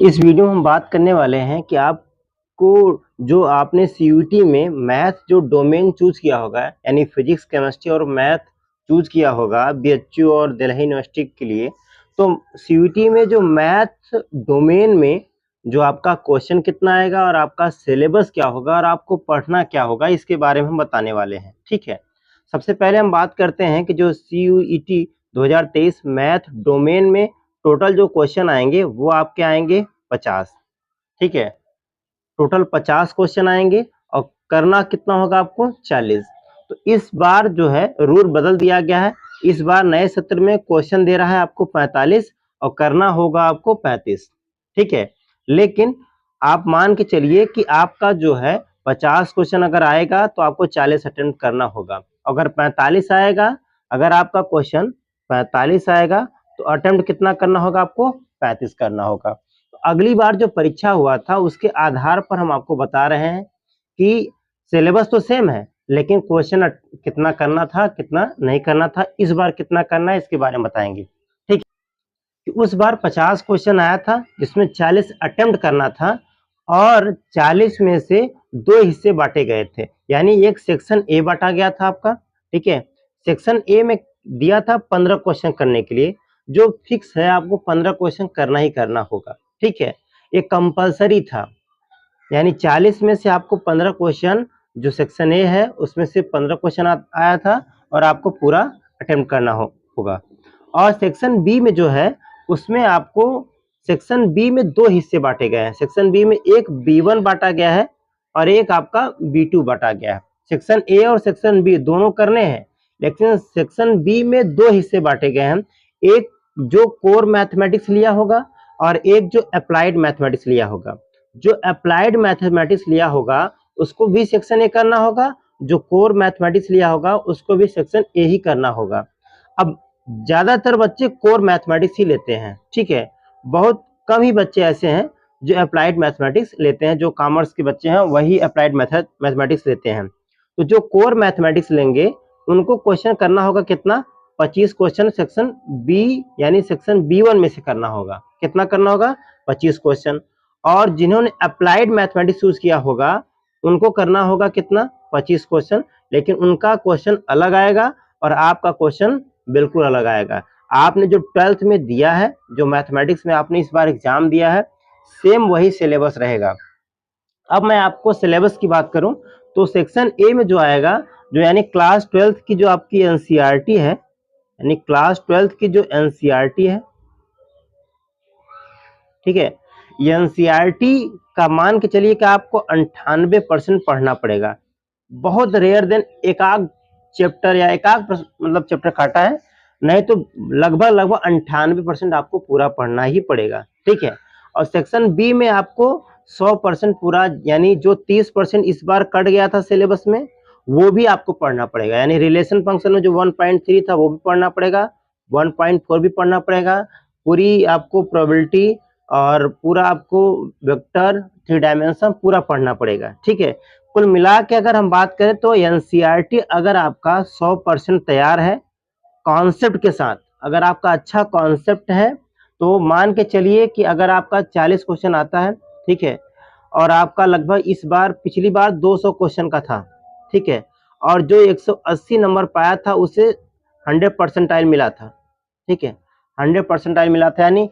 इस वीडियो में हम बात करने वाले हैं कि आपको जो आपने सीयूईटी में मैथ जो डोमेन चूज किया होगा यानी फिजिक्स केमिस्ट्री और मैथ चूज किया होगा बीएचयू और दिल्ली यूनिवर्सिटी के लिए, तो सीयूईटी में जो मैथ डोमेन में जो आपका क्वेश्चन कितना आएगा और आपका सिलेबस क्या होगा और आपको पढ़ना क्या होगा, इसके बारे में हम बताने वाले हैं। ठीक है, सबसे पहले हम बात करते हैं कि जो सीयूईटी 2023 मैथ डोमेन में टोटल जो क्वेश्चन आएंगे वो आपके आएंगे 50। ठीक है, टोटल 50 क्वेश्चन आएंगे और करना कितना होगा आपको 40। तो इस बार जो है रूल बदल दिया गया है। इस बार नए सत्र में क्वेश्चन दे रहा है आपको 45 और करना होगा आपको 35। ठीक है, लेकिन आप मान के चलिए कि आपका जो है 50 क्वेश्चन अगर आएगा तो आपको 40 अटेम्प्ट करना होगा। अगर 45 आएगा, अगर आपका क्वेश्चन 45 आएगा तो अटेम्प्ट कितना करना होगा आपको 35 करना होगा। तो अगली बार जो परीक्षा हुआ था उसके आधार पर हम आपको बता रहे हैं कि सिलेबस तो सेम है लेकिन क्वेश्चन कितना करना था कितना नहीं करना था, इस बार कितना करना है इसके बारे में बताएंगे। ठीक है, उस बार 50 क्वेश्चन आया था जिसमें 40 अटेम्प्ट करना था और 40 में से 2 हिस्से बांटे गए थे, यानी एक सेक्शन ए बांटा गया था आपका। ठीक है, सेक्शन ए में दिया था 15 क्वेश्चन करने के लिए, जो फिक्स है आपको 15 क्वेश्चन करना ही करना होगा। ठीक है, ये कंपलसरी था, यानी 40 में से आपको 15 क्वेश्चन, जो सेक्शन ए है उसमें से 15 क्वेश्चन आया था और आपको पूरा अटेम्प्ट करना होगा। और सेक्शन बी में जो है उसमें आपको सेक्शन बी में 2 हिस्से बांटे गए हैं। सेक्शन बी में एक बी1 बांटा गया है और एक आपका बी2 बांटा गया है। सेक्शन ए और सेक्शन बी दोनों करने हैं, लेकिन सेक्शन बी में 2 हिस्से बांटे गए हैं, एक जो कोर मैथमेटिक्स लिया होगा और एक जो अप्लाइड मैथमेटिक्स लिया होगा। जो अप्लाइड मैथमेटिक्स लिया होगा उसको भी सेक्शन ए करना होगा, जो कोर मैथमेटिक्स लिया होगा उसको भी सेक्शन ए ही करना होगा। अब ज्यादातर बच्चे कोर मैथमेटिक्स ही लेते हैं। ठीक है, बहुत कम ही बच्चे ऐसे हैं जो अप्लाइड मैथमेटिक्स लेते हैं, जो कॉमर्स के बच्चे हैं वही अप्लाइड मैथमेटिक्स लेते हैं। तो जो कोर मैथमेटिक्स लेंगे उनको क्वेश्चन करना होगा कितना, 25 क्वेश्चन सेक्शन बी यानी सेक्शन बी1 में से करना होगा। कितना करना होगा, 25 क्वेश्चन। और जिन्होंने अप्लाइड मैथमेटिक्स यूज किया होगा उनको करना होगा कितना, 25 क्वेश्चन, लेकिन उनका क्वेश्चन अलग आएगा और आपका क्वेश्चन बिल्कुल अलग आएगा। आपने जो 12th में दिया है, जो मैथमेटिक्स में आपने इस बार एग्जाम दिया है, सेम वही सिलेबस रहेगा। अब मैं आपको सिलेबस की बात करूं तो सेक्शन ए में जो आएगा, जो यानी क्लास 12th की जो आपकी एनसीईआरटी है, यानी क्लास 12th की जो एनसीईआरटी है, ठीक है, ये एनसीईआरटी का मान के चलिए कि आपको 98% पढ़ना पड़ेगा। बहुत रेयर देन एक आध चैप्टर या एक आध मतलब चैप्टर काटा है, नहीं तो लगभग 98% आपको पूरा पढ़ना ही पड़ेगा। ठीक है, और सेक्शन बी में आपको 100% पूरा, यानी जो 30% इस बार कट गया था सिलेबस में वो भी आपको पढ़ना पड़ेगा। यानी रिलेशन फंक्शन में जो 1.3 था वो भी पढ़ना पड़ेगा, 1.4 भी पढ़ना पड़ेगा, पूरी आपको प्रोबेबिलिटी और पूरा आपको वेक्टर 3 डायमेंशन पूरा पढ़ना पड़ेगा। ठीक है, कुल मिला के अगर हम बात करें तो एनसीईआरटी अगर आपका 100% तैयार है कॉन्सेप्ट के साथ, अगर आपका अच्छा कॉन्सेप्ट है तो मान के चलिए कि अगर आपका 40 क्वेश्चन आता है, ठीक है, और आपका लगभग इस बार, पिछली बार 200 क्वेश्चन का था, ठीक है, और जो 180 नंबर पाया था उसे 100 परसेंटाइल मिला था। ठीक है, 100 परसेंटाइल मिला था, यानी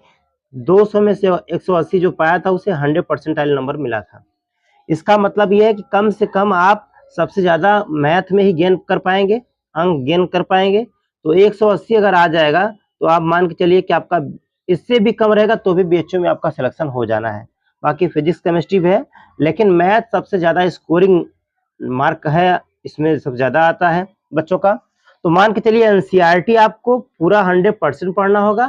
200 में से 180 जो पाया था उसे 100 परसेंटाइल नंबर मिला था। इसका मतलब यह है कि कम से कम आप सबसे ज्यादा मैथ में ही गेन कर पाएंगे, अंक गेन कर पाएंगे। तो 180 अगर आ जाएगा तो आप मान के चलिए कि आपका इससे भी कम रहेगा तो भी बीएचयू में आपका सिलेक्शन हो जाना है। बाकी फिजिक्स केमिस्ट्री भी है, लेकिन मैथ सबसे ज्यादा स्कोरिंग मार्क है, इसमें सबसे ज्यादा आता है बच्चों का। तो मान के चलिए एनसीईआरटी आपको पूरा 100% पढ़ना होगा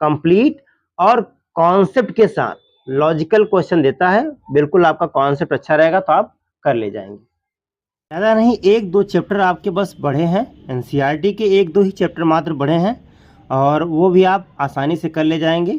कंप्लीट, और कॉन्सेप्ट के साथ लॉजिकल क्वेश्चन देता है, बिल्कुल आपका कॉन्सेप्ट अच्छा रहेगा तो आप कर ले जाएंगे। ज़्यादा नहीं, 1-2 चैप्टर आपके बस बढ़े हैं, एनसीईआरटी के 1-2 ही चैप्टर मात्र बढ़े हैं और वो भी आप आसानी से कर ले जाएंगे।